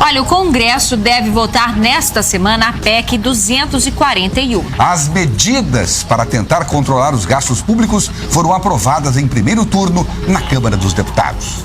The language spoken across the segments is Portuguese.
Olha, o Congresso deve votar nesta semana a PEC 241. As medidas para tentar controlar os gastos públicos foram aprovadas em primeiro turno na Câmara dos Deputados.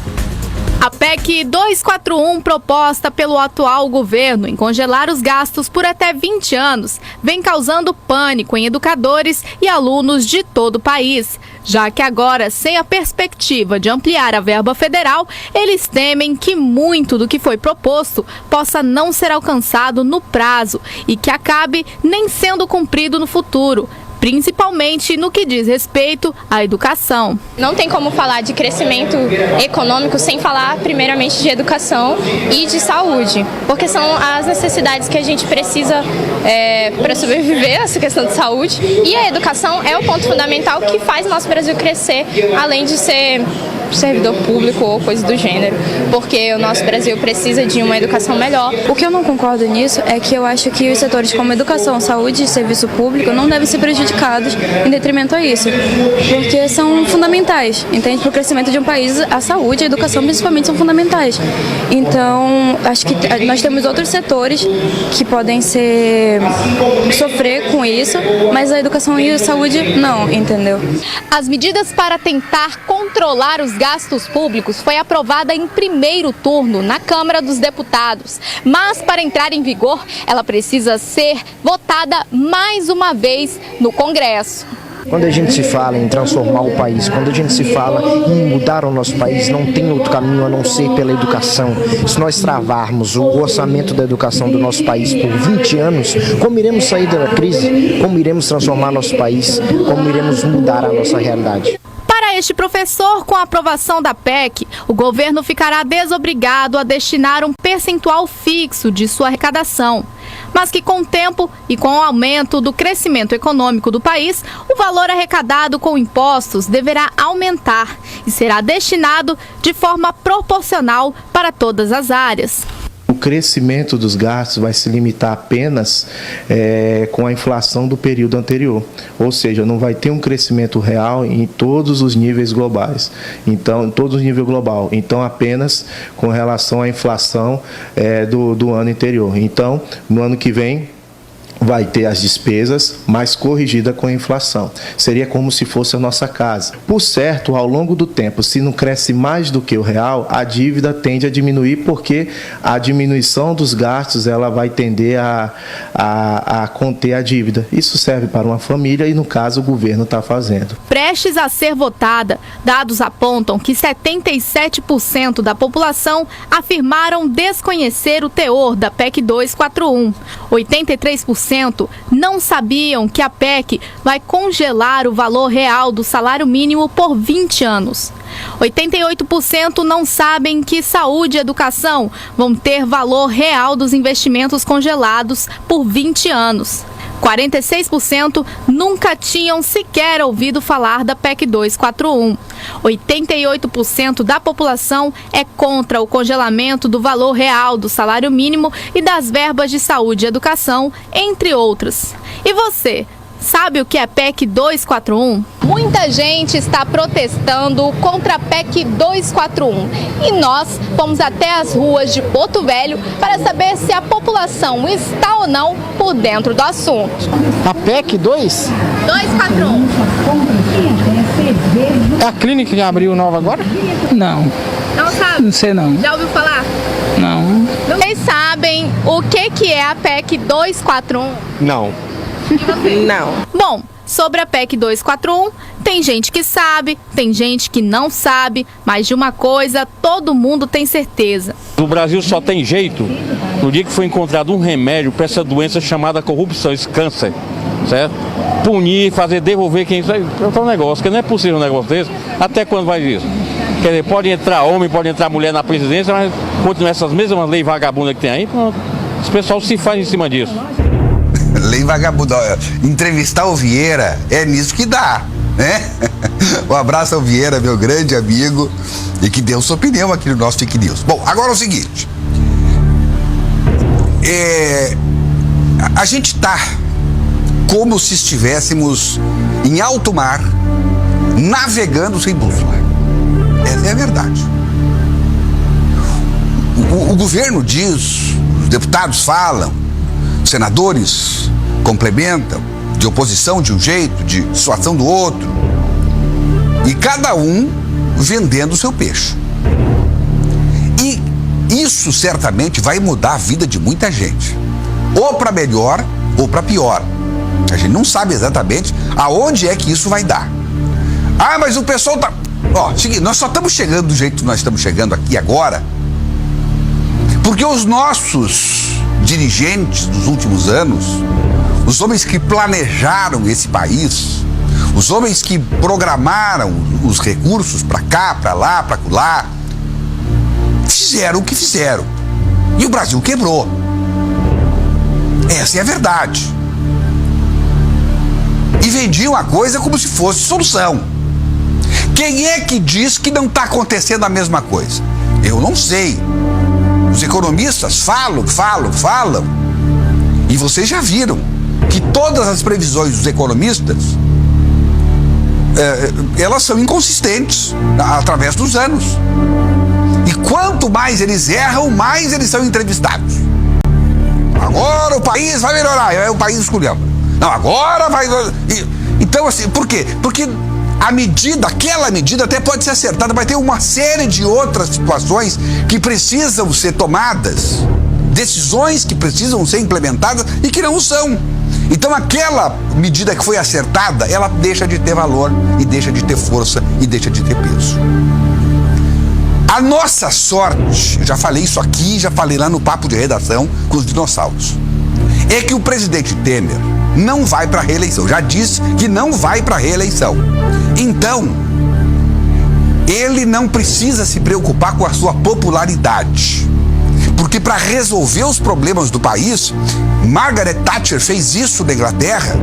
A PEC 241, proposta pelo atual governo em congelar os gastos por até 20 anos, vem causando pânico em educadores e alunos de todo o país, já que agora, sem a perspectiva de ampliar a verba federal, eles temem que muito do que foi proposto possa não ser alcançado no prazo e que acabe nem sendo cumprido no futuro, principalmente no que diz respeito à educação. Não tem como falar de crescimento econômico sem falar primeiramente de educação e de saúde, porque são as necessidades que a gente precisa para sobreviver, essa questão de saúde, e a educação é o ponto fundamental que faz o nosso Brasil crescer, além de ser servidor público ou coisa do gênero, porque o nosso Brasil precisa de uma educação melhor. O que eu não concordo nisso é que eu acho que os setores como educação, saúde e serviço público não devem ser prejudicados em detrimento a isso, porque são fundamentais, entende? Para o crescimento de um país, a saúde e a educação principalmente são fundamentais. Então, acho que nós temos outros setores que podem sofrer com isso, mas a educação e a saúde não, entendeu? As medidas para tentar controlar os gastos públicos foi aprovada em primeiro turno na Câmara dos Deputados, mas para entrar em vigor, ela precisa ser votada mais uma vez no Congresso. Quando a gente se fala em transformar o país, quando a gente se fala em mudar o nosso país, não tem outro caminho a não ser pela educação. Se nós travarmos o orçamento da educação do nosso país por 20 anos, como iremos sair da crise? Como iremos transformar nosso país? Como iremos mudar a nossa realidade? Para este professor, com a aprovação da PEC, o governo ficará desobrigado a destinar um percentual fixo de sua arrecadação, mas que com o tempo e com o aumento do crescimento econômico do país, o valor arrecadado com impostos deverá aumentar e será destinado de forma proporcional para todas as áreas. O crescimento dos gastos vai se limitar apenas com a inflação do período anterior, ou seja, não vai ter um crescimento real em todos os níveis globais, então, em todos os níveis global, então apenas com relação à inflação do ano anterior. Então, no ano que vem, vai ter as despesas, mas corrigida com a inflação. Seria como se fosse a nossa casa. Por certo, ao longo do tempo, se não cresce mais do que o real, a dívida tende a diminuir, porque a diminuição dos gastos ela vai tender a conter a dívida. Isso serve para uma família e, no caso, o governo está fazendo. Prestes a ser votada, dados apontam que 77% da população afirmaram desconhecer o teor da PEC 241. 83% não sabiam que a PEC vai congelar o valor real do salário mínimo por 20 anos. 88% não sabem que saúde e educação vão ter valor real dos investimentos congelados por 20 anos. 46% nunca tinham sequer ouvido falar da PEC 241. 88% da população é contra o congelamento do valor real do salário mínimo e das verbas de saúde e educação, entre outras. E você, sabe o que é PEC 241? Muita gente está protestando contra a PEC 241 e nós fomos até as ruas de Porto Velho para saber se a população está ou não por dentro do assunto. A PEC 241. É a clínica que abriu nova agora? Não. Não sabe? Não sei não. Já ouviu falar? Não. Vocês sabem o que é a PEC 241? Não. Não. Bom, sobre a PEC 241, tem gente que sabe, tem gente que não sabe, mas de uma coisa todo mundo tem certeza. O Brasil só tem jeito no dia que foi encontrado um remédio para essa doença chamada corrupção, esse câncer, certo? Punir, fazer devolver quem... Isso é um negócio, que não é possível um negócio desse. Até quando vai isso? Quer dizer, pode entrar homem, pode entrar mulher na presidência, mas continuam essas mesmas leis vagabundas que tem aí, pronto. Esse pessoal se faz em cima disso. Lei vagabunda. Entrevistar o Vieira é nisso que dá, né? Um abraço ao Vieira, meu grande amigo, e que deu sua opinião aqui no nosso Fake News. Bom, agora é o seguinte. A gente tá como se estivéssemos em alto mar, navegando sem bússola. Essa é a verdade. O governo diz deputados falam, os senadores complementam, de oposição de um jeito, de situação do outro. E cada um vendendo o seu peixe. E isso certamente vai mudar a vida de muita gente. Ou para melhor, ou para pior. A gente não sabe exatamente aonde é que isso vai dar. Ah, mas o pessoal tá... Ó, seguinte, nós só estamos chegando do jeito que nós estamos chegando aqui agora porque os nossos dirigentes dos últimos anos, os homens que planejaram esse país, os homens que programaram os recursos para cá, para lá, para lá, fizeram o que fizeram. E o Brasil quebrou. Essa é a verdade. E vendiam a coisa como se fosse solução. Quem é que diz que não está acontecendo a mesma coisa? Eu não sei. Os economistas falam. E vocês já viram que todas as previsões dos economistas, elas são inconsistentes através dos anos. E quanto mais eles erram, mais eles são entrevistados. Agora o país vai melhorar, é o país escolhendo. Não, agora vai... Então, assim, por quê? Porque aquela medida até pode ser acertada, mas tem uma série de outras situações que precisam ser tomadas, decisões que precisam ser implementadas e que não são. Então aquela medida que foi acertada, ela deixa de ter valor, e deixa de ter força, e deixa de ter peso. A nossa sorte, eu já falei isso aqui, já falei lá no papo de redação com os dinossauros, é que o presidente Temer não vai para a reeleição. Já disse que não vai para a reeleição. Então, ele não precisa se preocupar com a sua popularidade. Porque para resolver os problemas do país, Margaret Thatcher fez isso na Inglaterra,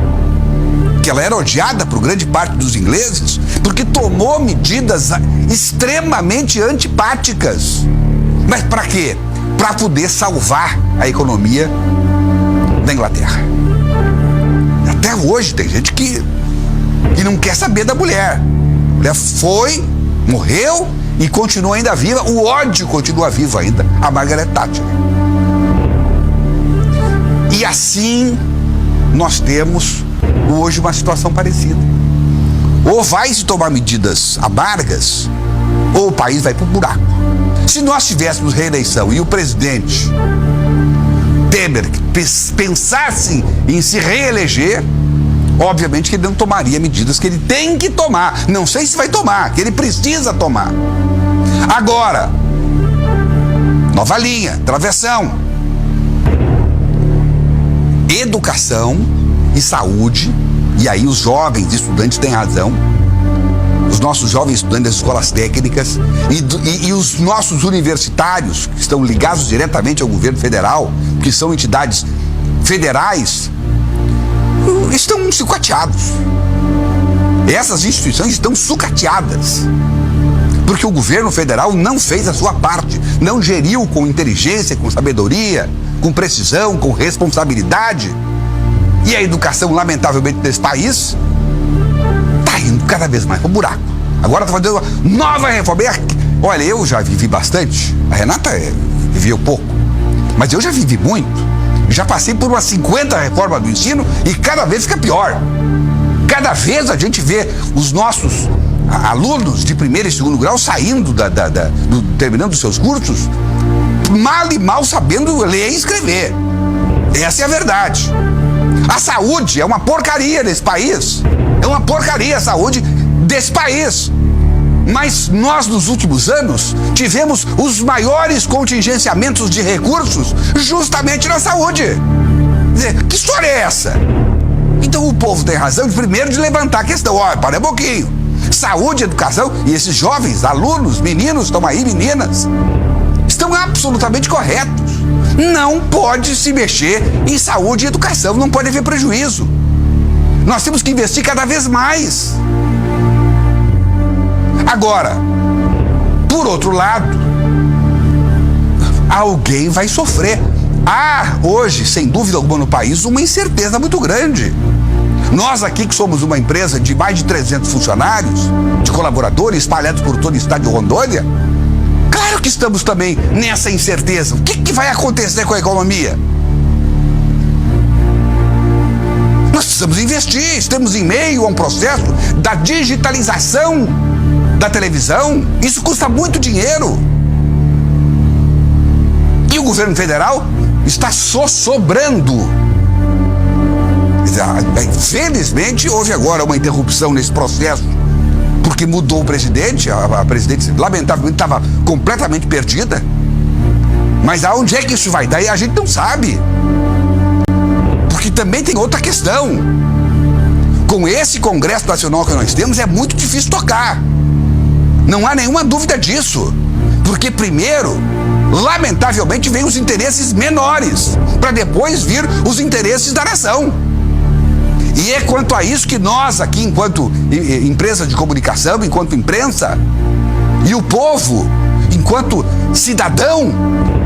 que ela era odiada por grande parte dos ingleses, porque tomou medidas extremamente antipáticas. Mas para quê? Para poder salvar a economia da Inglaterra. Até hoje tem gente que não quer saber da mulher. A mulher foi, morreu e continua ainda viva. O ódio continua vivo ainda, a Margaret Thatcher. E assim nós temos hoje uma situação parecida. Ou vai se tomar medidas amargas, ou o país vai para o buraco. Se nós tivéssemos reeleição e o presidente Temer pensasse em se reeleger, obviamente que ele não tomaria medidas que ele tem que tomar. Não sei se vai tomar, que ele precisa tomar. Agora, nova linha, travessão. Educação e saúde, e aí os jovens estudantes têm razão, os nossos jovens estudantes das escolas técnicas e os nossos universitários, que estão ligados diretamente ao governo federal, que são entidades federais, estão sucateados. Essas instituições estão sucateadas, porque o governo federal não fez a sua parte, não geriu com inteligência, com sabedoria, com precisão, com responsabilidade. E a educação, lamentavelmente, desse país está indo cada vez mais para o buraco. Agora está fazendo uma nova reforma. Olha, eu já vivi bastante, a Renata viveu pouco, mas eu já vivi muito. Já passei por umas 50 reformas do ensino e cada vez fica pior. Cada vez a gente vê os nossos alunos de primeiro e segundo grau saindo, terminando os seus cursos, mal e mal sabendo ler e escrever. Essa é a verdade. A saúde é uma porcaria nesse país. É uma porcaria a saúde desse país. Mas nós, nos últimos anos, tivemos os maiores contingenciamentos de recursos justamente na saúde. Quer dizer, que história é essa? Então o povo tem razão, primeiro, de levantar a questão. Olha, para um pouquinho. Saúde, educação, e esses jovens, alunos, meninos, estão aí, meninas, estão absolutamente corretos. Não pode se mexer em saúde e educação, não pode haver prejuízo. Nós temos que investir cada vez mais. Agora, por outro lado, alguém vai sofrer. Há hoje, sem dúvida alguma no país, uma incerteza muito grande. Nós aqui, que somos uma empresa de mais de 300 funcionários, de colaboradores espalhados por todo o estado de Rondônia, Claro que estamos também nessa incerteza. O que vai acontecer com a economia? Nós precisamos investir, estamos em meio a um processo da digitalização da televisão. Isso custa muito dinheiro. E o governo federal está sobrando. Felizmente houve agora uma interrupção nesse processo, porque mudou o presidente. A presidente lamentavelmente estava completamente perdida. Mas aonde é que isso vai dar? A gente não sabe. Porque também tem outra questão. Com esse Congresso Nacional que nós temos, é muito difícil tocar. Não há nenhuma dúvida disso. Porque primeiro, lamentavelmente, vem os interesses menores, para depois vir os interesses da nação. E é quanto a isso que nós aqui, enquanto empresa de comunicação, enquanto imprensa, e o povo, enquanto cidadão,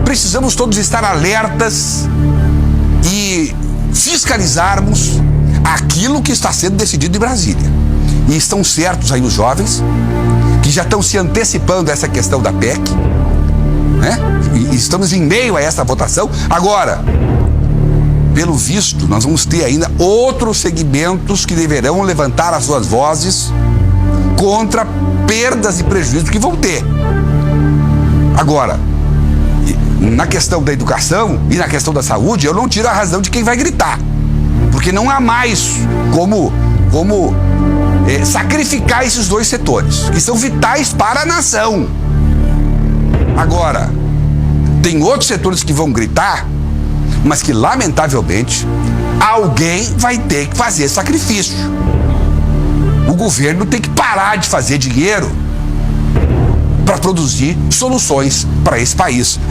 precisamos todos estar alertas e fiscalizarmos aquilo que está sendo decidido em Brasília. E estão certos aí os jovens, que já estão se antecipando a essa questão da PEC, né? E estamos em meio a essa votação. Agora, pelo visto, nós vamos ter ainda outros segmentos que deverão levantar as suas vozes contra perdas e prejuízos que vão ter. Agora, na questão da educação e na questão da saúde, eu não tiro a razão de quem vai gritar, porque não há mais como sacrificar esses dois setores, que são vitais para a nação. Agora, tem outros setores que vão gritar, mas que, lamentavelmente, alguém vai ter que fazer sacrifício. O governo tem que parar de fazer dinheiro para produzir soluções para esse país.